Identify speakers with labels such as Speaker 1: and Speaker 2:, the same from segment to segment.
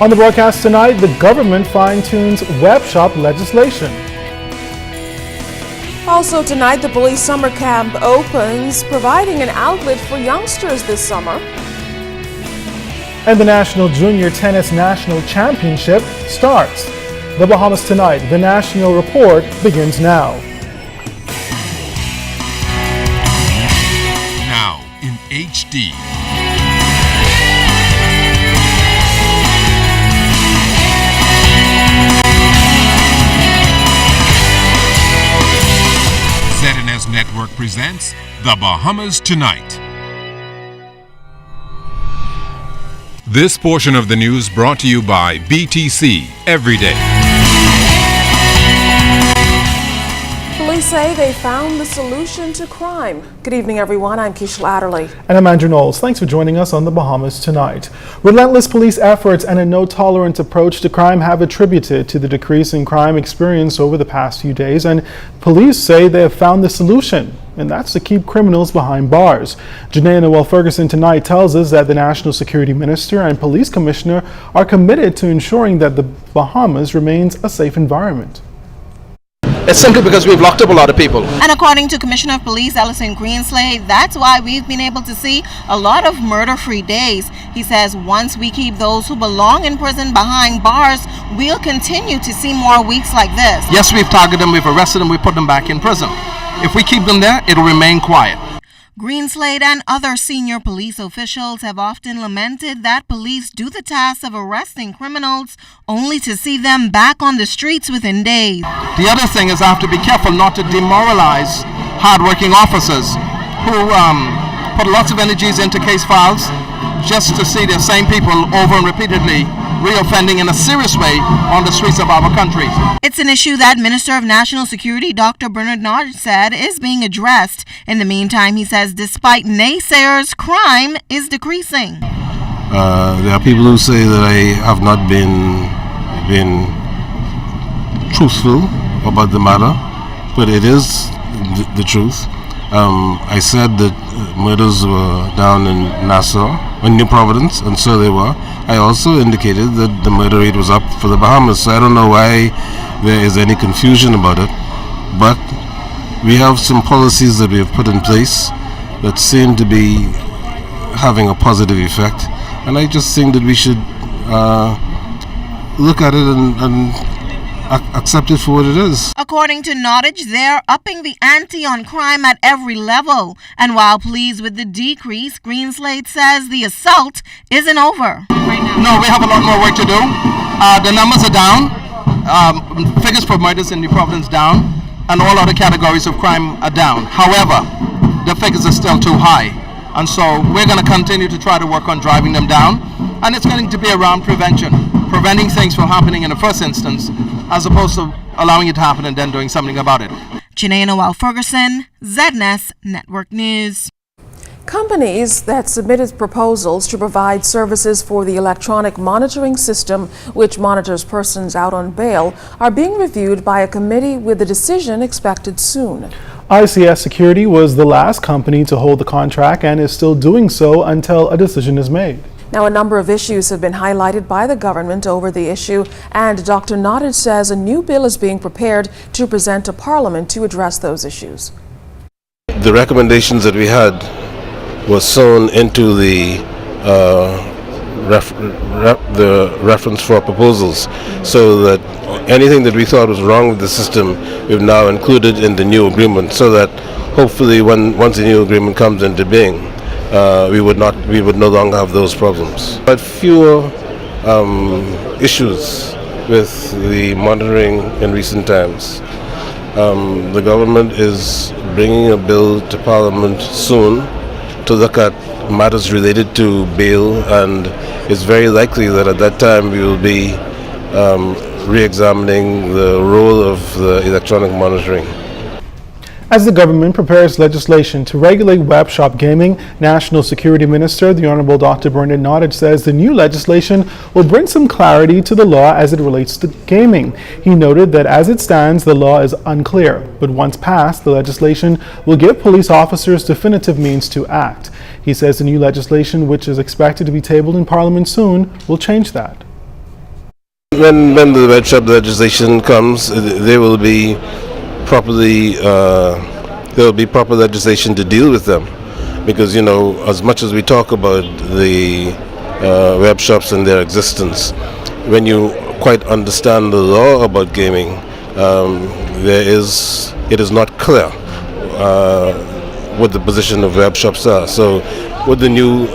Speaker 1: On the broadcast tonight, the government fine-tunes web shop legislation.
Speaker 2: Also tonight, the police summer camp opens, providing an outlet for youngsters this summer.
Speaker 1: And the National Junior Tennis National Championship starts. The Bahamas tonight. The National Report begins now.
Speaker 3: Now in HD. ZNS Network presents The Bahamas Tonight. This portion of the news brought to you by BTC Every Day.
Speaker 2: Police say they found the solution to crime. Good evening, everyone. I'm Keishla Adderley.
Speaker 1: And I'm Knowles. Thanks for joining us on the Bahamas Tonight. Relentless police efforts and a no-tolerance approach to crime have attributed to the decrease in crime experienced over the past few days, and police say they have found the solution, and that's to keep criminals behind bars. Janae Noel Ferguson tonight tells us that the National Security Minister and Police Commissioner are committed to ensuring that the Bahamas remains a safe environment.
Speaker 4: It's simply because we've locked up a lot of people.
Speaker 5: And according to Commissioner of Police Ellison Greenslade, that's why we've been able to see a lot of murder-free days. He says once we keep those who belong in prison behind bars, we'll continue to see more weeks like this.
Speaker 4: Yes, we've targeted them, we've arrested them, we put them back in prison. If we keep them there, it'll remain quiet.
Speaker 5: Greenslade and other senior police officials have often lamented that police do the task of arresting criminals only to see them back on the streets within days.
Speaker 4: The other thing is I have to be careful not to demoralize hardworking officers who put lots of energies into case files just to see the same people over and repeatedly reoffending in a serious way on the streets of our country.
Speaker 5: It's an issue that Minister of National Security Dr. Nottage said is being addressed. In the meantime, he says despite naysayers, crime is decreasing.
Speaker 6: There are people who say that I have not been truthful about the matter, but it is the truth. I said that murders were down in Nassau, in New Providence, and so they were. I also indicated that the murder rate was up for the Bahamas, so I don't know why there is any confusion about it. But we have some policies that we have put in place that seem to be having a positive effect, and I just think that we should look at it and accept it for what it is.
Speaker 5: According to Nottage, they're upping the ante on crime at every level. And while pleased with the decrease, Greenslade says the assault isn't over.
Speaker 4: No, we have a lot more work to do. The numbers are down. Figures for murders in New Providence down, and all other categories of crime are down. However, the figures are still too high. And so we're going to continue to try to work on driving them down. And it's going to be around preventing things from happening in the first instance, as opposed to allowing it to happen and then doing something about it.
Speaker 5: Janae Noel Ferguson, ZNS Network News.
Speaker 2: Companies that submitted proposals to provide services for the electronic monitoring system, which monitors persons out on bail, are being reviewed by a committee with a decision expected soon.
Speaker 1: ICS Security was the last company to hold the contract and is still doing so until a decision is made.
Speaker 2: Now, a number of issues have been highlighted by the government over the issue, and Dr. Nottage says a new bill is being prepared to present to Parliament to address those issues.
Speaker 6: The recommendations that we had were sewn into the reference for proposals, so that anything that we thought was wrong with the system, we've now included in the new agreement, so that hopefully once the new agreement comes into being, we would no longer have those problems. But fewer issues with the monitoring in recent times. The government is bringing a bill to Parliament soon to look at matters related to bail, and it's very likely that at that time we will be re-examining the role of the electronic monitoring.
Speaker 1: As the government prepares legislation to regulate web shop gaming, National Security Minister, the Honorable Dr. Nottage, says the new legislation will bring some clarity to the law as it relates to gaming. He noted that as it stands, the law is unclear, but once passed, the legislation will give police officers definitive means to act. He says the new legislation, which is expected to be tabled in Parliament soon, will change that.
Speaker 6: When the red shop legislation comes, there will be proper legislation to deal with them, because as much as we talk about the web shops and their existence, when you quite understand the law about gaming, it is not clear what the position of web shops are. So what the new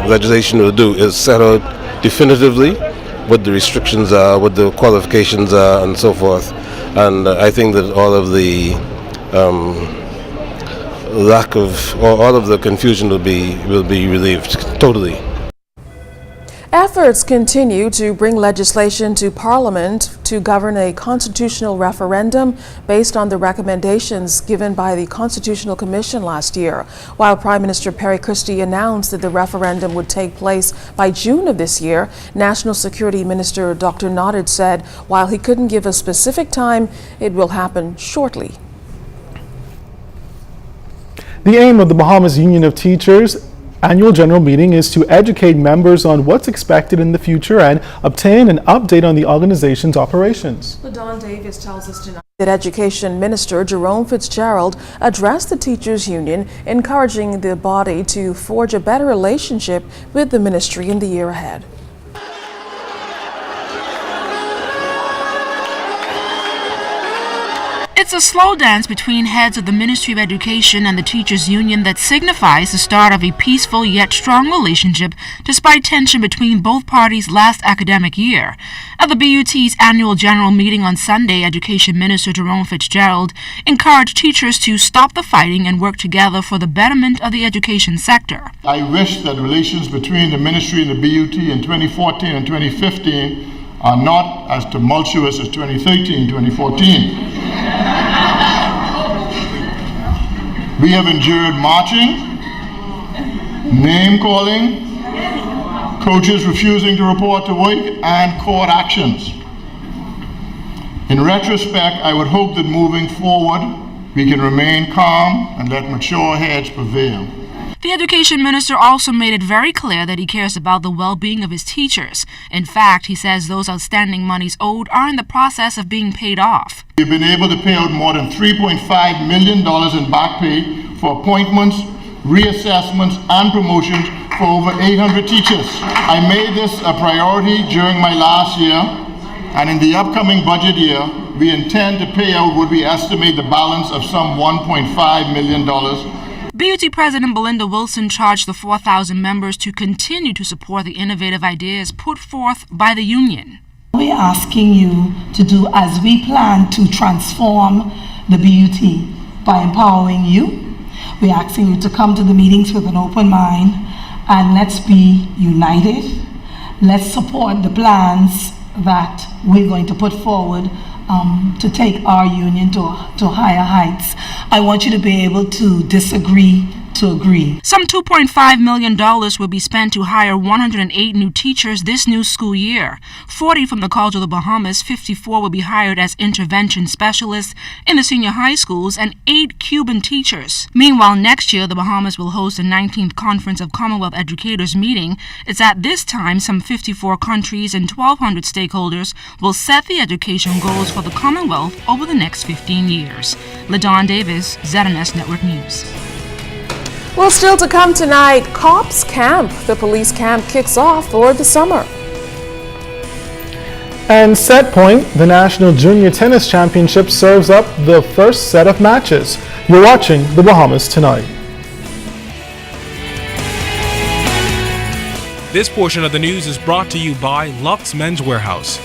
Speaker 6: legislation will do is set out definitively what the restrictions are, what the qualifications are, and so forth. And I think that all of the all of the confusion will be relieved totally.
Speaker 2: Efforts continue to bring legislation to Parliament to govern a constitutional referendum based on the recommendations given by the Constitutional Commission last year. While Prime Minister Perry Christie announced that the referendum would take place by June of this year, National Security Minister Dr. Nottage said while he couldn't give a specific time, it will happen shortly.
Speaker 1: The aim of the Bahamas Union of Teachers annual general meeting is to educate members on what's expected in the future and obtain an update on the organization's operations.
Speaker 2: LaDon Davis tells us tonight that Education Minister Jerome Fitzgerald addressed the teachers union, encouraging the body to forge a better relationship with the ministry in the year ahead.
Speaker 7: It's a slow dance between heads of the Ministry of Education and the Teachers Union that signifies the start of a peaceful yet strong relationship despite tension between both parties last academic year. At the BUT's annual general meeting on Sunday, Education Minister Jerome Fitzgerald encouraged teachers to stop the fighting and work together for the betterment of the education sector.
Speaker 8: I wish that relations between the Ministry and the BUT in 2014 and 2015 are not as tumultuous as 2013, 2014. We have endured marching, name-calling, coaches refusing to report to work, and court actions. In retrospect, I would hope that moving forward, we can remain calm and let mature heads prevail.
Speaker 7: The Education Minister also made it very clear that he cares about the well-being of his teachers. In fact, he says those outstanding monies owed are in the process of being paid off.
Speaker 8: We've been able to pay out more than $3.5 million in back pay for appointments, reassessments, and promotions for over 800 teachers. I made this a priority during my last year, and in the upcoming budget year, we intend to pay out what we estimate the balance of some $1.5 million.
Speaker 7: BUT President Belinda Wilson charged the 4,000 members to continue to support the innovative ideas put forth by the union.
Speaker 9: We're asking you to do as we plan to transform the BUT by empowering you. We're asking you to come to the meetings with an open mind, and let's be united. Let's support the plans that we're going to put forward to take our union to higher heights. I want you to be able to disagree to agree.
Speaker 7: Some $2.5 million will be spent to hire 108 new teachers this new school year. 40 from the College of the Bahamas, 54 will be hired as intervention specialists in the senior high schools, and 8 Cuban teachers. Meanwhile, next year, the Bahamas will host the 19th Conference of Commonwealth Educators meeting. It's at this time some 54 countries and 1,200 stakeholders will set the education goals for the Commonwealth over the next 15 years. LaDon Davis, ZNS Network News.
Speaker 2: Well, still to come tonight, Cops Camp. The police camp kicks off for the summer.
Speaker 1: And Set Point, the National Junior Tennis Championship, serves up the first set of matches. You're watching the Bahamas Tonight.
Speaker 10: This portion of the news is brought to you by Lux Men's Warehouse.